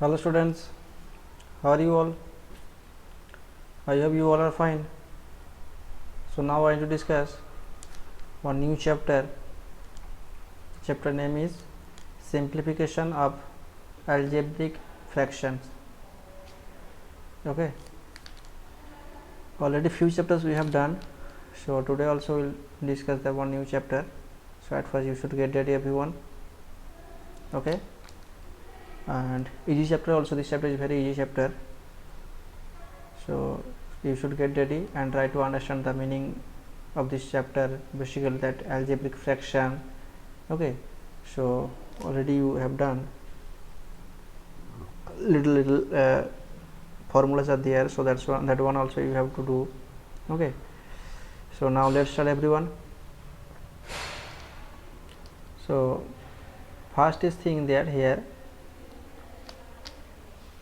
Hello students, how are you all? I hope you all are fine. So now I am to discuss one new chapter. Chapter name is Simplification of Algebraic Fractions. Okay, already few chapters we have done. So today also we'll discuss the one new chapter. So at first you should get ready everyone. Okay, and easy chapter also. This chapter is very easy chapter. So you should get ready and try to understand the meaning of this chapter, basically that algebraic fraction. Okay, so already you have done little formulas are there, so that one also you have to do. Okay, so now let's start everyone. So first is thing there here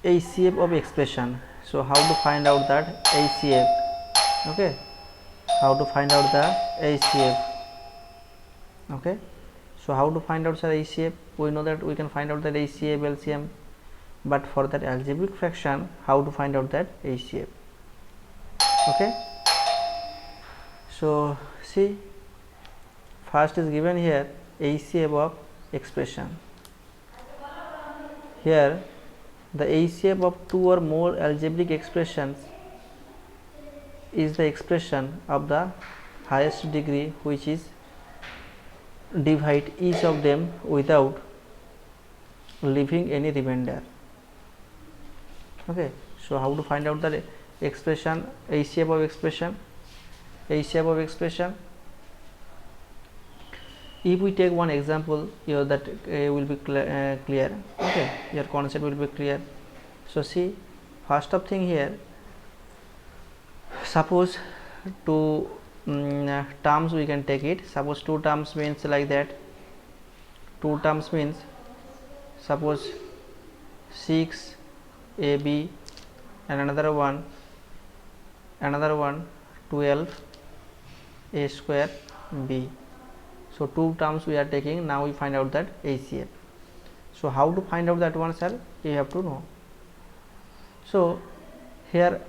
HCF of expression. So how to find out that HCF? Okay, how to find out the HCF? Okay, so how to find out the HCF? We know that we can find out that HCF, LCM, but for that algebraic fraction, how to find out that HCF? Okay, so see, first is given here HCF of expression. Here the HCF of two or more algebraic expressions is the expression of the highest degree, which is divide each of them without leaving any remainder. Okay, so how to find out the expression, HCF of expression? HCF of expression, if we take one example here, that will be clear. Okay, your concept will be clear. So see, first of thing here, suppose two terms we can take it. Suppose two terms means like that. Two terms means suppose 6ab and another one 12 a square b. So two terms we are taking. Now we find out that HCF. So how to find out that one, sir? You have to know. So here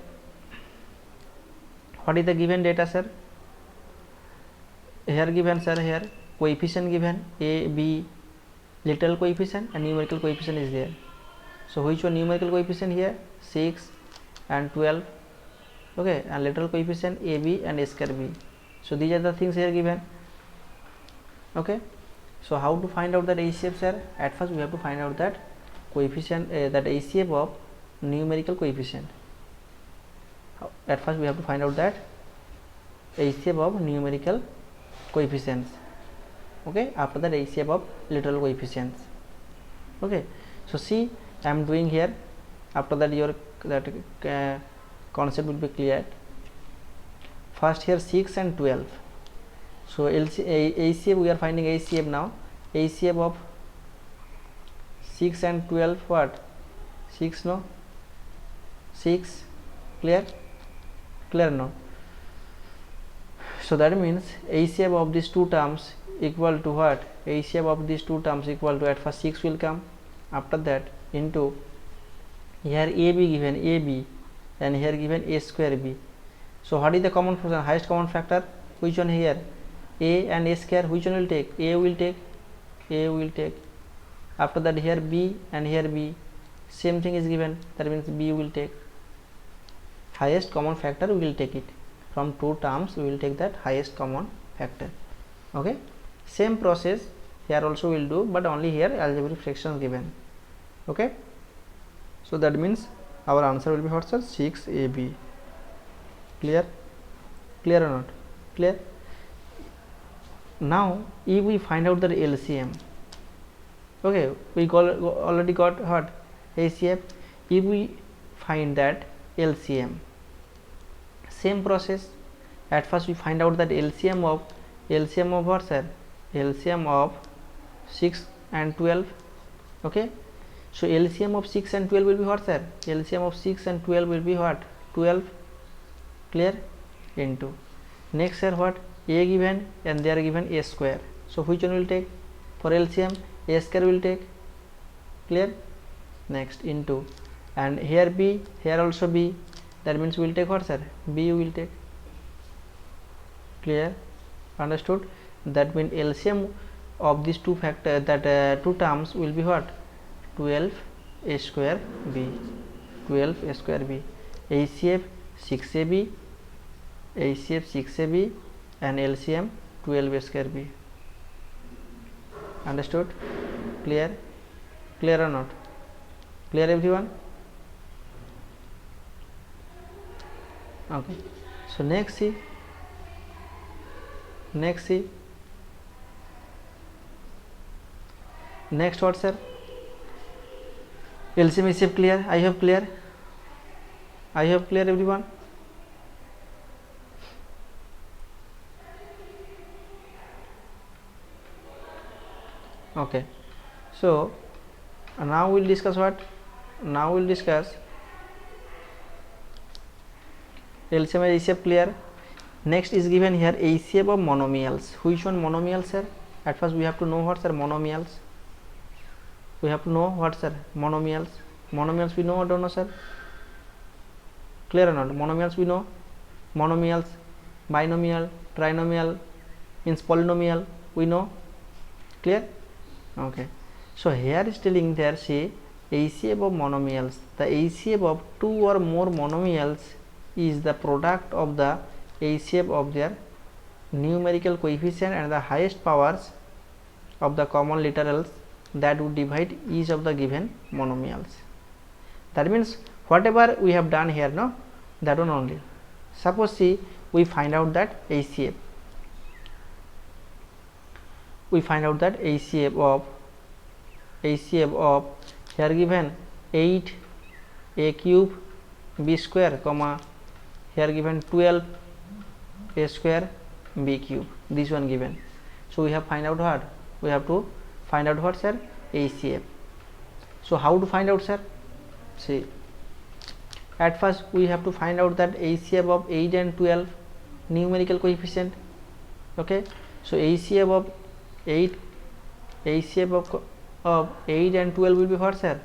what is the given data, sir? Here given, sir, here coefficient given a, b, literal coefficient and numerical coefficient is there. So which one numerical coefficient here? 6 and 12. Okay, and literal coefficient a, b and a square b. So these are the things here given. Okay, so how to find out that HCF, sir? At first we have to find out that coefficient, that HCF of numerical coefficient. At first we have to find out that HCF of numerical coefficients. Okay, after that HCF of literal coefficients. Okay, so see, I am doing here. After that your concept will be clear. First here 6 and 12. So HCF, we are finding HCF now. HCF of 6 and 12, what? 6, no? 6, clear? Clear, no? So that means HCF of these two terms equal to what? HCF of these two terms equal to, at first 6 will come, after that into here AB given AB and here given a square b. So what is the common factor? Highest common factor? Which one here? A and a square, which one will take? A will take. A will take. After that here b and here b, same thing is given, that means b will take. Highest common factor we will take it. From two terms we will take that highest common factor. Okay, same process here also we will do, but only here algebraic fractions given. Okay, so that means our answer will be what, sir? 6ab. Clear? Clear or not? Clear? Now if we find out the LCM, okay, we already got what? HCF. If we find that LCM, same process. At first we find out that LCM of what, sir? LCM of 6 and 12. Okay, so LCM of 6 and 12 will be what, sir? LCM of 6 and 12 will be what? 12. Clear? Into next, sir, what? A given and they are given a square. So which one will take? For LCM, a square will take. Clear? next into, and here b, here also b, that means we will take what, sir? B we will take. Clear? Understood? That means LCM of these two factor, that two terms will be what? 12 a square b, 12 a square b, HCF 6ab, HCF 6ab, and LCM 12 a square b. Understood? Clear? Clear or not? Clear everyone? Okay. So next see. Next what, sir? LCM HCF clear? I hope clear. I hope clear everyone. Okay. So now we'll discuss what? Now we'll discuss LCM and HCF clear. Next is given here HCF of monomials. Which one monomials, sir? At first we have to know what, sir? Monomials. We have to know what, sir? Monomials. Monomials we know or don't know, sir? Clear or not? Monomials we know. Monomials, binomial, trinomial, means polynomial, we know. Clear? Okay. So here is telling there, say HCF of monomials. The HCF of two or more monomials is the product of the HCF of their numerical coefficient and the highest powers of the common literals that would divide each of the given monomials. That means whatever we have done here, no, that one only. Suppose see we find out that HCF. We find out that HCF of here given 8 a cube b square, comma here given 12 a square b cube, this one given. So we have find out what? We have to find out what, sir? HCF. So how to find out, sir? See, at first we have to find out that HCF of 8 and 12 numerical coefficient. Okay, so HCF of 8 and 12 will be what, sir?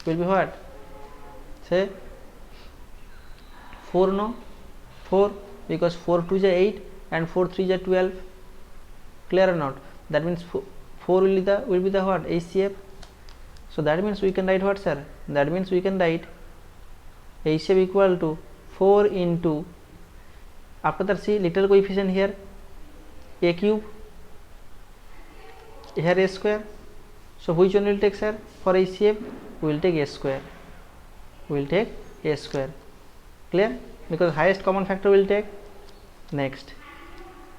Will be what? Say 4, no? 4, because 4 2 is 8 and 4 3 is 12. Clear or not? That means 4 will be the what? HCF. So that means we can write what, sir? That means we can write HCF equal to 4 into, after that see literal coefficient here a cube, here a square. So which one will take, sir? For HCF we will take a square. We will take a square. Clear? Because highest common factor will take. Next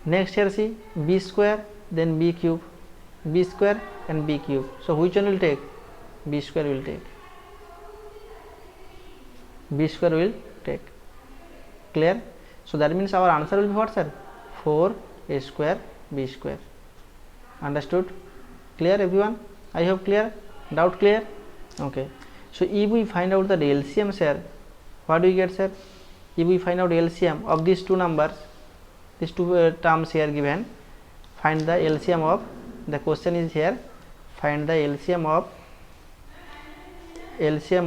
here see b square, then b cube, b square and b cube. So which one will take? B square will take. B square will take. Clear? So that means our answer will be what, sir? 4 a square b square. Understood? Clear everyone? I hope clear. Doubt clear? Okay. So if we find out the LCM, sir, what do we get, sir? If we find out LCM of these two numbers, these two terms here given, find the LCM of, the question is here, find the LCM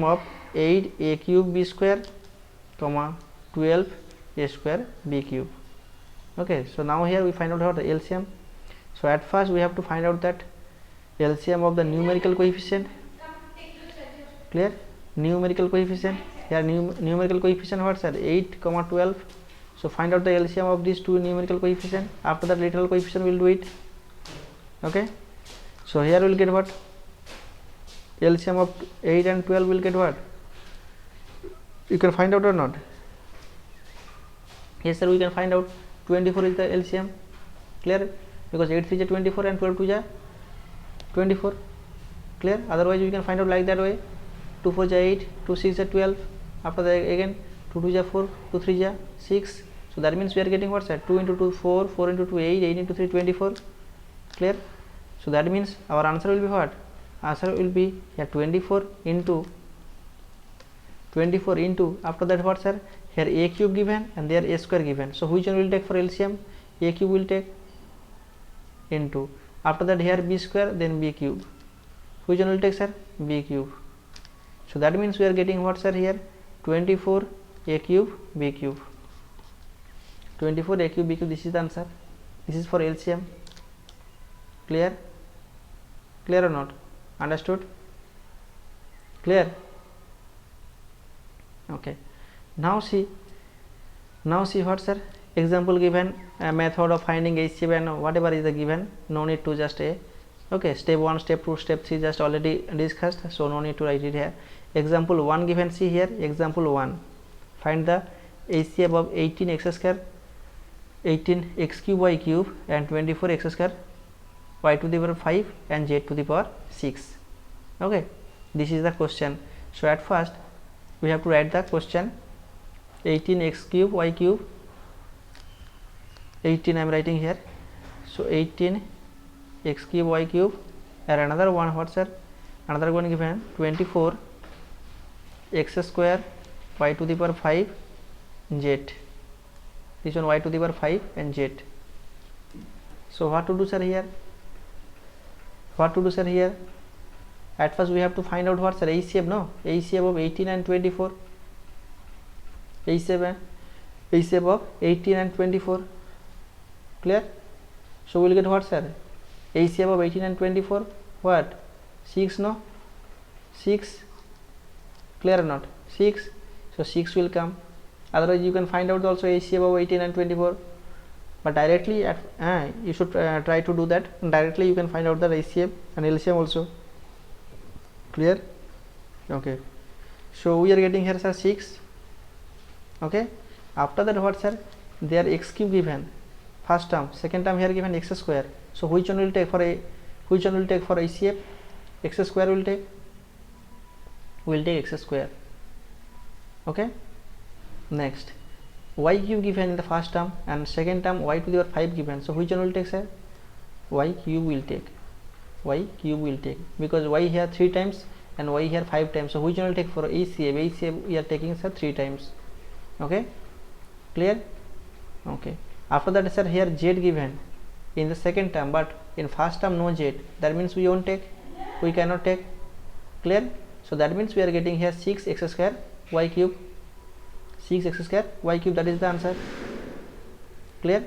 of 8 a cube b square, comma 12 a square b cube. Okay, so now here we find out how the LCM. So at first we have to find out that LCM of the numerical coefficient. Clear? Numerical coefficient. Here numerical coefficient what, sir? 8, 12. So find out the LCM of these two numerical coefficient. After that literal coefficient we will do it. Okay. So here we will get what? LCM of 8 and 12 will get what? You can find out or not? Yes, sir, we can find out. 24 is the LCM. Clear? Because 8 3 is 24 and 12 2 is 24. Clear? Otherwise we can find out like that way. 2 4 is 8, 2 6 is 12. After that again 2 2 is 4, 2 3 is 6. So that means we are getting what, sir? 2 into 2 4, 4 into 2 8, 8 into 3 24. Clear? So that means our answer will be what? Answer will be here 24 into after that what, sir? Here a cube given and there a square given. So which one will take for LCM? A cube will take into, after that here b square, then b cube. Which one will take, sir? B cube. So that means we are getting what, sir, here 24 a cube b cube. 24 a cube b cube, this is the answer. This is for LCM. Clear? Clear or not? Understood? Clear? Okay. Now see what, sir? Example given, a method of finding HCF and whatever is the given, no need to just okay, step 1, step 2, step 3 just already discussed, so no need to write it here. Example 1 given, see here, example 1, find the HCF of 18x square, 18x cube y cube and 24x square y to the power 5 and z to the power 6. Okay, this is the question. So at first we have to write the question. 18x cube y cube, 18 I am writing here, so 18 x cube y cube, and another one, what, sir? Another one given 24 x square y to the power 5 z. This one y to the power 5 and z. So what to do, sir, here? What to do, sir, here? At first we have to find out what, sir? HCF, no? HCF of 18 and 24. HCF of 18 and 24. Clear? So we will get what, sir? HCF of 18 and 24, what? 6, no? 6. Clear or not? 6. So 6 will come. Otherwise you can find out also HCF of 18 and 24, but directly you should try to do that. Directly you can find out the HCF and LCM also. Clear? Okay. So we are getting here, sir, 6. Okay. After that, what, sir? There x cube given, first term. Second term here given x square. So which one will take for HCF? X square will take. Will take x square. Okay. Next, y cube given in the first term and second term y to the power 5 given. So which one will take, sir? Y cube will take. Y cube will take, because y here 3 times and y here 5 times. So which one will take for HCF? HCF we are taking, sir, 3 times. Okay. Clear? Okay. After that, sir, here z given in the second term, but in first term no z. That means we won't take. We cannot take. Clear? So that means we are getting here 6x square y cube. 6x square y cube, that is the answer. Clear?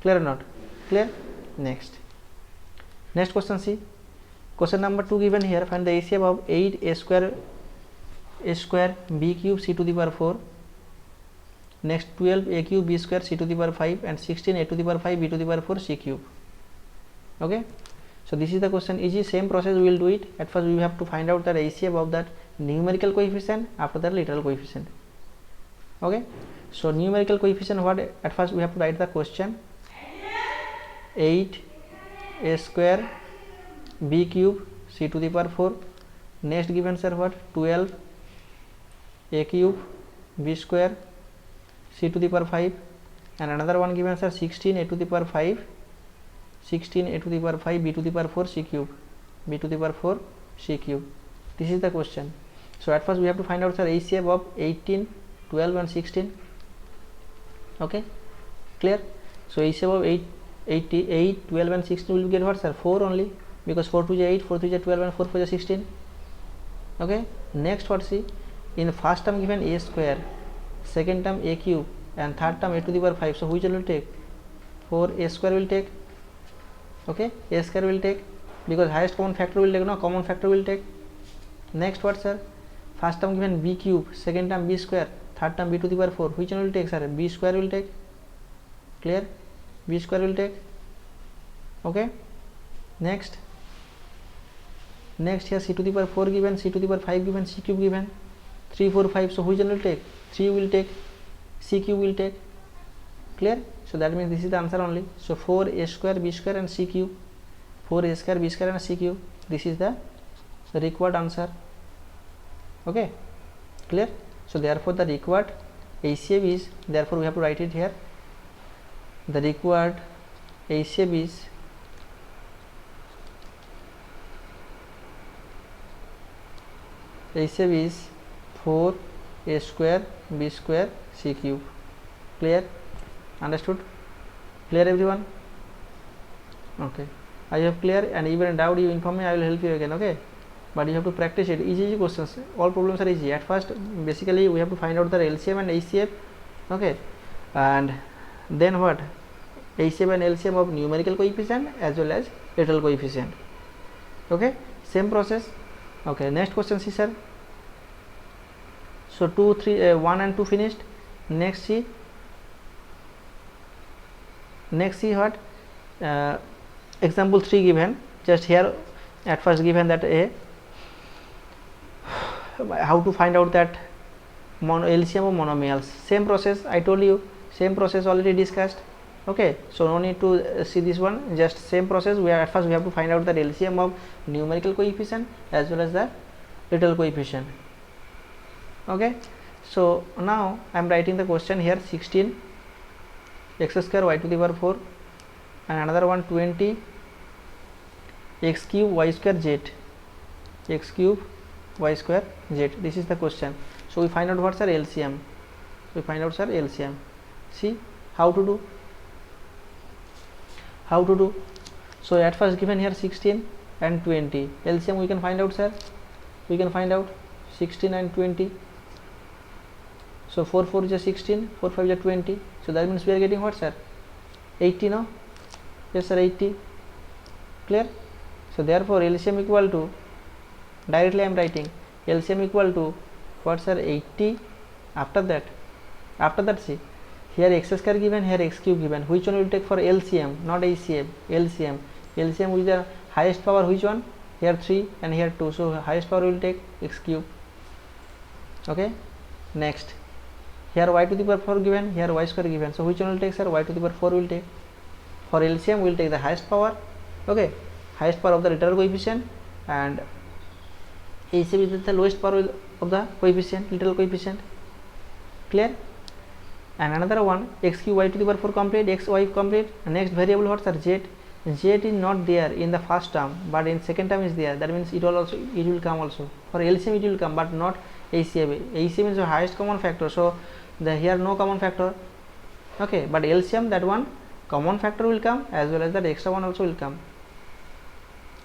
Clear or not? Clear? Next question, see question number 2 given here. Find the HCF of 8 a square b cube c to the power 4. Next, 12 a cube b square c to the power 5 and 16 a to the power 5 b to the power 4 c cube. Okay, so this is the question. Easy, same process we will do it. At first we have to find out the HCF of that numerical coefficient, after that literal coefficient. Okay, so numerical coefficient, what? At first we have to write the question. 8 a square b cube c to the power 4. Next given, sir, what? 12 a cube b square c to the power 5, and another one given, sir, 16 a to the power 5, 16 a to the power 5 b to the power 4 c cube, b to the power 4 c cube. This is the question. So at first we have to find out, sir, HCF of 18, 12 and 16. Okay, clear? So HCF of 8, 12 and 16 will get what, sir? 4 only, because 4 to the 8, 4 to the 12 and 4 for the 16. Okay, next what, see, in the first term given a square, second term a cube and third term a to the power 5. So which one will take? 4 a square will take. Okay, a square will take, because highest common factor will take, no, common factor will take. Next what, sir? First term given b cube, second term b square, third term b to the power 4. Which one will take, sir? B square will take. Clear? B square will take. Okay, next here c to the power 4 given, c to the power 5 given, c cube given, 3, 4, 5. So which one will take? 3 will take, c cube will take. Clear? So that means this is the answer only. So 4 a square b square and c cube, 4 a square b square and c cube. This is the required answer. Okay, clear? So therefore the required HCF is, therefore we have to write it here. The required HCF is 4 a square b square c cube. Clear? Understood? Clear, everyone? Okay, I have clear, and even in doubt you inform me, I will help you again. Okay, but you have to practice it. Easy questions, all problems are easy. At first basically we have to find out the LCM and HCF, okay, and then what, HCF and LCM of numerical coefficient as well as literal coefficient. Okay, same process. Okay, next question, see sir. So 2, 3, 1 and 2 finished. Next see what, example 3 given. Just here at first given that how to find out that LCM of monomials. Same process, I told you, same process already discussed. Okay, so no need to see this one, just same process. We are at first we have to find out that LCM of numerical coefficient as well as the literal coefficient. Okay, so now I am writing the question here. 16 x square y to the power 4 and another one 20 x cube y square z, x cube y square z. This is the question. So we find out what's our LCM. We find out sir LCM. See how to do. So at first given here 16 and 20, LCM we can find out sir. We can find out 16 and 20. So 4 4 is a 16, 4 5 is a 20. So that means we are getting what sir, 80, no? Yes sir, 80. Clear? So therefore LCM equal to, directly I am writing LCM equal to what sir, 80. After that see, here x square given, here x cube given. Which one will take for LCM, not HCF? LCM with the highest power, which one? Here 3 and here 2. So highest power will take x cube. Okay, next here y to the power 4 given, here y square given. So which one will take sir? Y to the power 4 will take. For LCM we will take the highest power. Okay, highest power of the literal coefficient, and HCF is the lowest power of the coefficient, literal coefficient. Clear? And another one, x cube y to the power 4 complete, x y complete. Next variable what sir? Z. Z is not there in the first term, but in second term is there. That means it will come also. For LCM it will come, but not HCF. HCM is the highest common factor, so here no common factor. Okay, but LCM, that one common factor will come as well as that extra one also will come.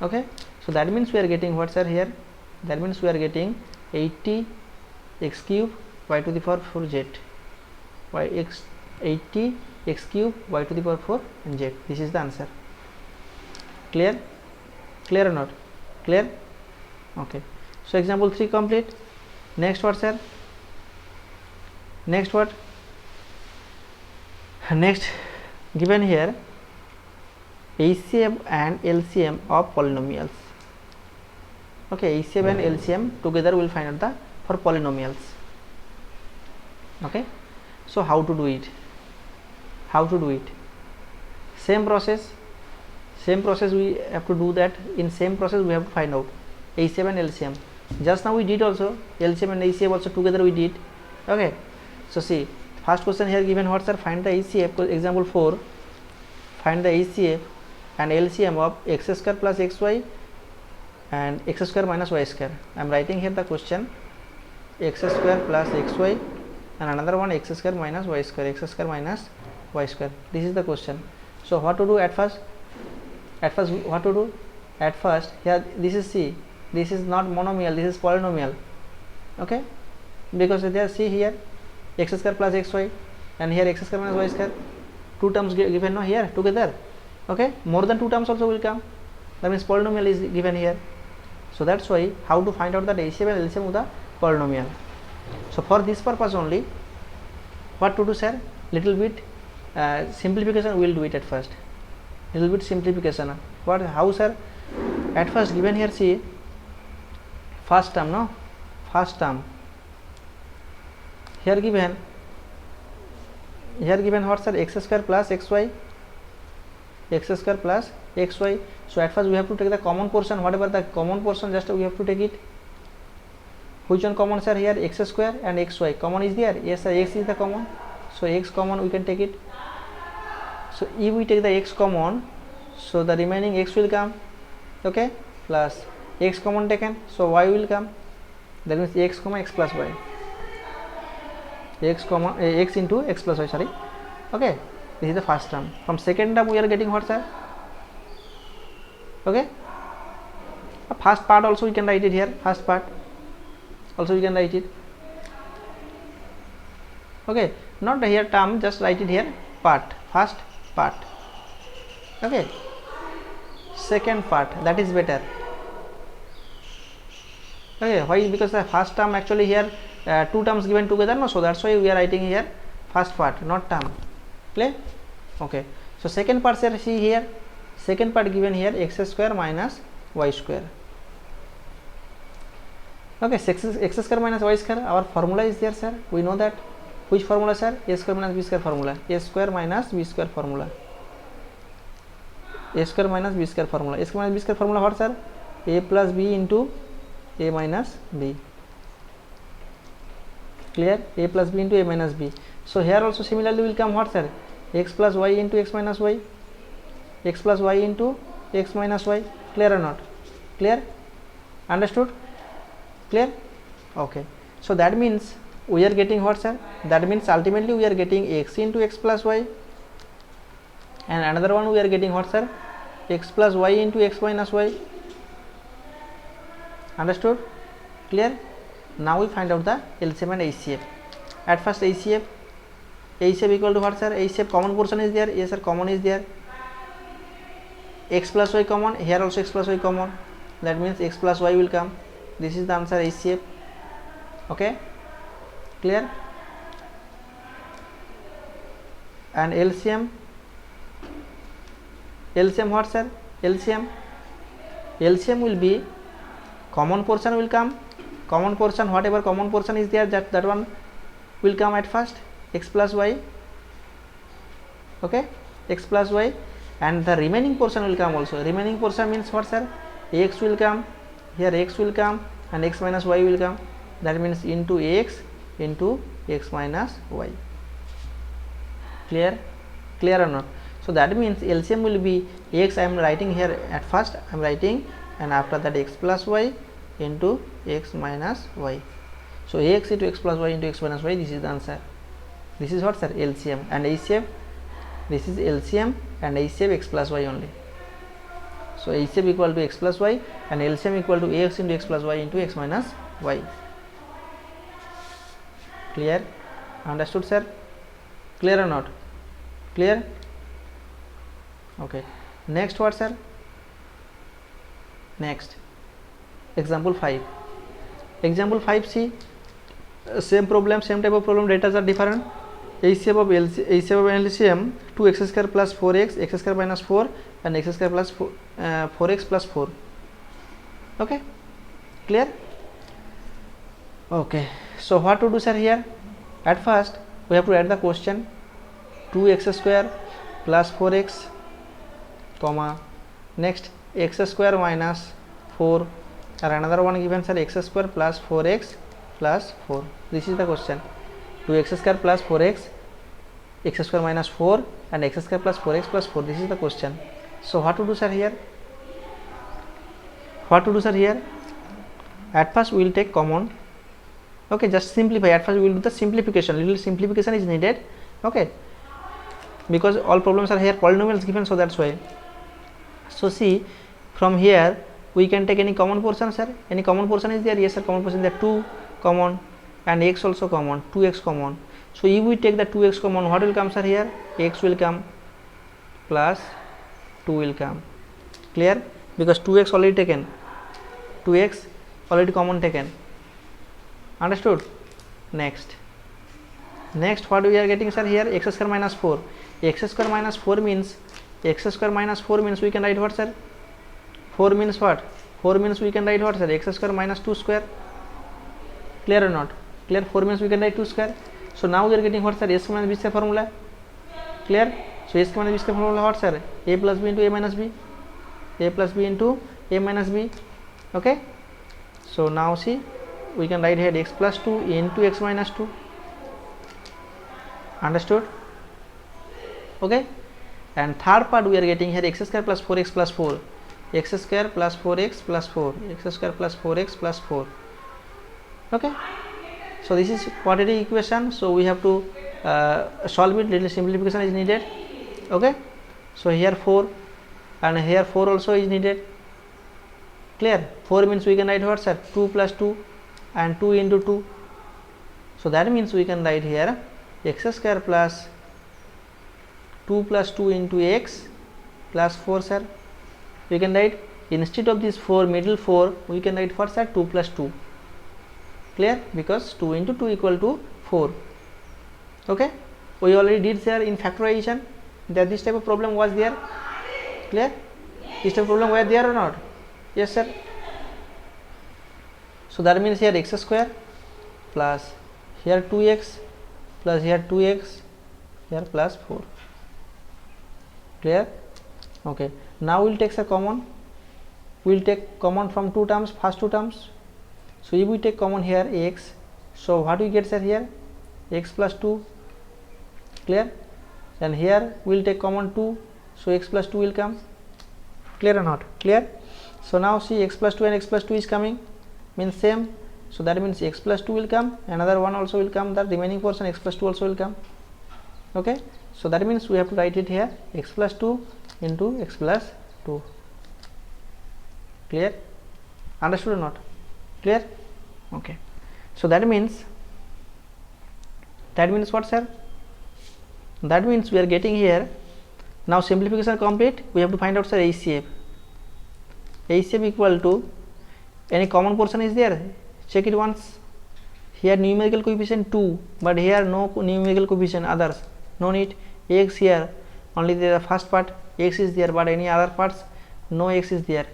Okay, so that means we are getting what sir here? That means we are getting 80 x cube y to the power 4 z. 80 x cube y to the power 4 z. This is the answer. Clear? Clear or not? Clear? Okay, so example 3 complete. Next what sir? Next what? Next given here HCF and LCM of polynomials. Okay, HCF and LCM together will find out the for polynomials. Okay, so how to do it? Same process we have to do that. In same process we have to find out HCF and LCM. Just now we did also LCM and HCF also together we did. Okay, so see, first question here given what sir? Find the HCF. Example 4, find the HCF and LCM of x square plus xy and x square minus y square. I am writing here the question, x square plus xy and another one x square minus y square, x square minus y square. This is the question. So what to do at first? What to do? At first here this is C, this is not monomial, this is polynomial. Okay, because there see here x square plus xy and here x square minus y square, two terms given no here together. Okay, more than two terms also will come. That means polynomial is given here. So that's why how to find out that HCF and LCM of the polynomial. So for this purpose only, what to do sir? Little bit simplification we will do it at first. Little bit simplification. What? How sir? At first given here see first term, no? First term. Here given what sir? X square plus xy, x square plus xy. So at first we have to take the common portion, whatever the common portion, just we have to take it. Which one common sir? Here x square and xy common is there. Yes sir, x is the common, so x common we can take it. So if we take the x common, so the remaining x will come. Okay, plus x common taken, so y will come. That means x comma x plus y, x comma x into x plus y, sorry. Okay, this is the first term. From second term we are getting what sir? Okay, First part also we can write it here, first part also we can write it. Okay, not here term, just write it here part, first part. Okay, second part, that is better. Okay, why? Because the first term actually here two terms given together, no, so that's why we are writing here first part, not term. Clear? Okay, so second part, sir, see here, second part given here x square minus y square. Okay, x square minus y square, our formula is there, sir, we know that. Which formula, sir? A square minus b square formula, a square minus b square formula, a square minus b square formula. A square minus b square formula what, sir? A plus b into a minus b. Clear? A plus b into a minus b. So here also similarly will come what, sir? X plus y into x minus y, x plus y into x minus y. Clear or not? Clear? Understood? Clear? Okay, so that means we are getting what, sir? That means ultimately we are getting x into x plus y, and another one we are getting what, sir? X plus y into x minus y. Understood? Clear? Now we find out the LCM and HCF. At first HCF equal to what, sir? HCF common portion is there, yes sir, common is there. X plus y common, here also x plus y common, that means x plus y will come. This is the answer, HCF. Okay, clear? And LCM what, sir? LCM will be common portion will come, common portion, whatever common portion is there, that one will come at first, x plus y. Okay, x plus y, and the remaining portion will come also. Remaining portion means what, sir? X will come, here x will come, and x minus y will come, that means into x minus y. Clear? Clear or not? So that means LCM will be x, I am writing here at first, I am writing, and after that x plus y into x minus y. So ax into x plus y into x minus y, this is the answer. This is what, sir? LCM. And HCF, this is LCM and HCF x plus y only. So HCF equal to x plus y and LCM equal to ax into x plus y into x minus y. Clear? Understood, sir? Clear or not? Clear? Okay, next what, sir? Next example 5. Example 5, see, same problem, same type of problem, data are different. HCF of LCM 2x square plus 4x, x square minus 4 and x square plus 4x plus 4. Okay, clear? Okay, so what to do, sir? Here at first we have to add the question, 2x square plus 4x comma, next x square minus 4, or another one given, sir, x square plus 4x plus 4. This is the question, 2x square plus 4x, x square minus 4 and x square plus 4x plus 4. This is the question. So what to do, sir? Here what to do, sir? Here at first we will take common. Okay, just simplify. At first we will do the simplification, little simplification is needed. Okay, because all problems are here polynomials given, so that's why. So see, from here we can take any common portion, sir. Any common portion is there? Yes, sir, common portion is there. 2 common and x also common, 2x common. So if we take the 2x common, what will come, sir? Here x will come plus 2 will come. Clear? Because 2x already taken, 2x already common taken. Understood? Next what we are getting, sir? Here x square minus 4. X square minus 4 means we can write what, sir? 4 means what? 4 means we can write what, sir? X square minus 2 square. Clear or not? Clear? 4 means we can write 2 square. So now we are getting what, sir? A square minus b square formula. Clear? So a square minus b square formula what, sir? A plus b into a minus b, a plus b into a minus b. Okay, so now see, we can write here x plus 2 into x minus 2. Understood? Okay, and third part we are getting here x square plus 4x plus 4, x square plus 4x plus 4, x square plus 4x plus 4. Okay, so this is quadratic equation, so we have to solve it. Little simplification is needed. Okay, so here 4 and here 4 also is needed. Clear? 4 means we can write what, sir? 2 plus 2 and 2 into 2. So that means we can write here x square plus 2 plus 2 into x plus 4, sir. We can write, instead of this 4, middle 4, we can write for, sir, 2 plus 2. Clear? Because 2 into 2 equal to 4. Okay, we already did there in factorization that this type of problem was there. Clear? This type of problem were there or not? Yes, sir. So that means here x square plus here 2x plus here 2x here plus 4. Clear? Okay, now we'll take a common. We'll take common from two terms, first two terms. So if we take common here x, so what we get, sir, here x plus 2. Clear? And here we'll take common 2, so x plus 2 will come. Clear or not? Clear? So now see, x plus 2 and x plus 2 is coming, means same. So that means x plus 2 will come, another one also will come, the remaining portion x plus 2 also will come. Okay, so that means we have to write it here x plus 2 into x plus 2. Clear? Understood or not? Clear? Okay, so that means what, sir? That means we are getting here, now simplification complete, we have to find out, sir, HCF. HCF equal to, any common portion is there? Check it once. Here numerical coefficient 2, but here no numerical coefficient others, no need. X here only the first part x is there, but any other parts no x is there.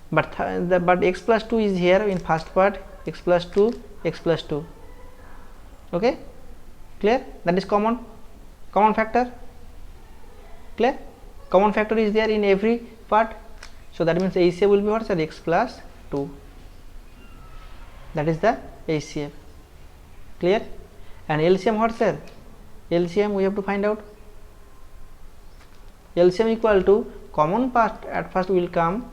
But x plus 2 is here in first part, x plus 2, x plus 2. Okay, clear? That is common factor. Clear? Common factor is there in every part. So that means HCF will be what, sir? X plus 2. That is the HCF. Clear? And LCM what, sir? LCM we have to find out. LCM equal to common part at first will come.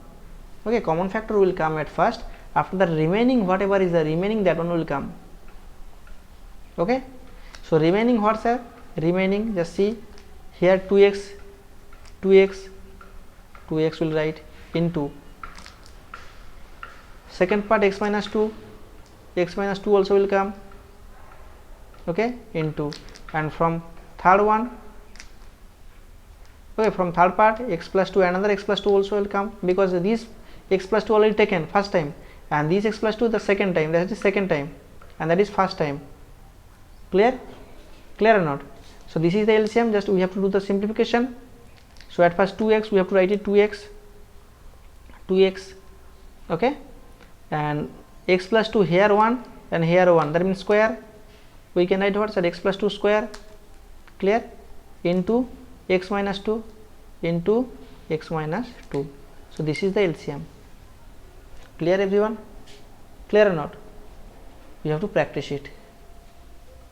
Okay, common factor will come at first. After the remaining, whatever is the remaining, that one will come. Okay, so remaining what, sir? Remaining, just see here 2x will write into second part x minus 2 also will come. Okay, into, and from third one, okay, from third part x plus 2, another x plus 2 also will come, because this x plus 2 already taken first time, and this x plus 2 the second time, that is the second time, and that is first time. Clear? Clear or not? So this is the LCM, just we have to do the simplification. So at first 2x, we have to write it 2x, okay, and x plus 2 here 1 and here 1, that means square. We can write what, sir? X plus 2 square. Clear? Into x minus 2 into x minus 2. So this is the LCM. Clear, everyone? Clear or not? We have to practice it.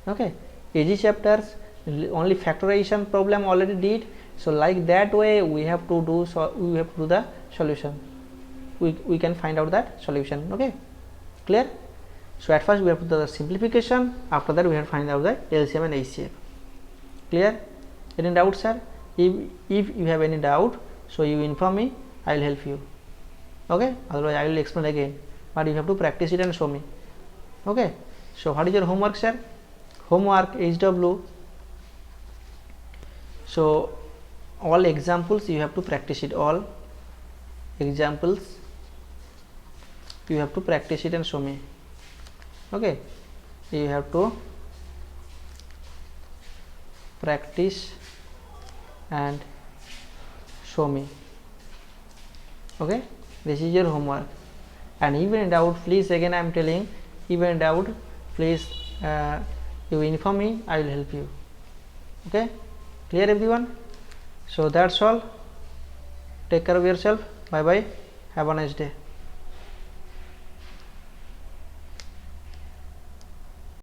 Okay, easy chapters, only factorization problem already did. So like that way we have to do, so we have to do the solution. We can find out that solution. Okay, clear? So at first we have to do the simplification, after that we have to find out the LCM and HCF. Clear? Any doubt, sir? If you have any doubt, so you inform me, I will help you. Okay, otherwise I will explain again, but you have to practice it and show me. Okay, so what is your homework, sir? Homework HW. So all examples you have to practice it, all examples you have to practice it and show me. Okay, you have to practice and show me. Okay, this is your homework. And even in doubt, please, again I am telling, even in doubt, please you inform me, I will help you. Okay, clear, everyone? So that's all. Take care of yourself. Bye bye. Have a nice day.